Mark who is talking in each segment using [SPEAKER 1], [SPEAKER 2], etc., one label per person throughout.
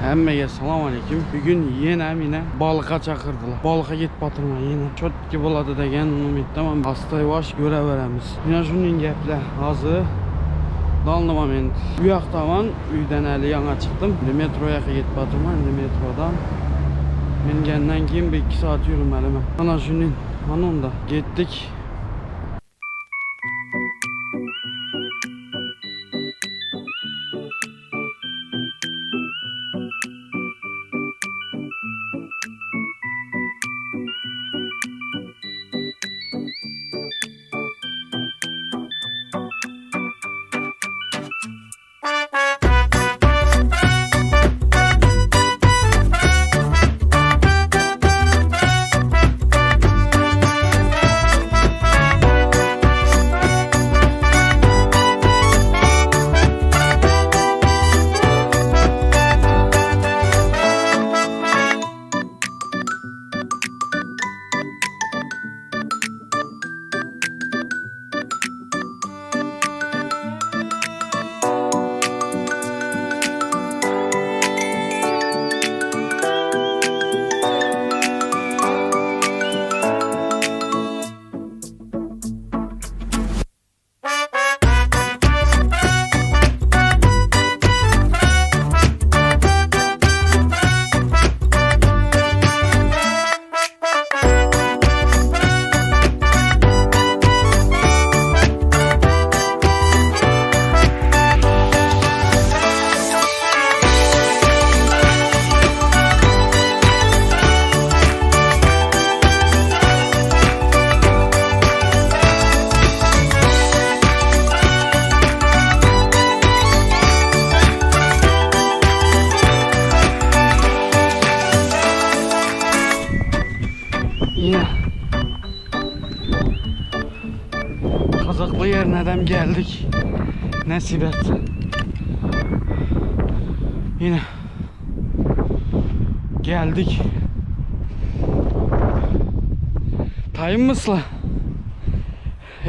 [SPEAKER 1] Hammaga salom alaykum. Bugun yana meni balıqa chaqirdilar. Balıqa ketib batırma yana. Chotki bo'ladi degan umiddaman. Asta-yavaş ko'raveramiz. Mana shuning gaplar. Hozir dalni moment. Bu yoqdaman, uydan hali yana chiqdim. Metroga ketib batırman, metrodan mingandan keyin 2 soat yurmaliman. Mana shuning anonda ketdik. Yine kazaklı yerine geldik. Nasip et. Yine geldik. Tayım mısla?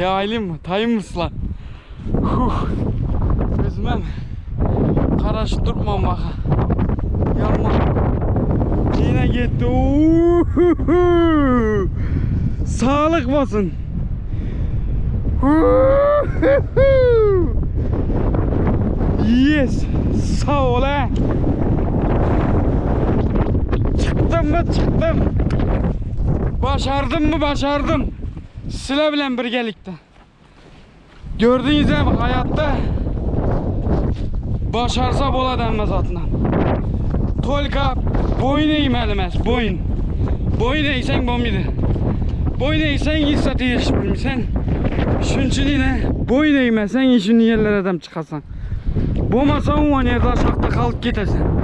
[SPEAKER 1] Ya ailem mi? Tayım mısla? Gözümem karışıp durmam baka. Yanma. Yine gitti. Sağlık olsun. Yes. Sağ ol ha. Çıktım mı çıktım. Başardım mı başardım. Sizler bilen birgelikte. Gördüğünüz gibi hayatta başarsa bola denmez atına. Tolga boyun eğmelemez, boyun. Boyun eğsen bombidi. Boyun eğsen hissati yaşamışsan. Şunçiliğine boyun eğmezsen işin yerlere adam çıkarsan. Bomasan o yerde aşağıda kalıp gidersen.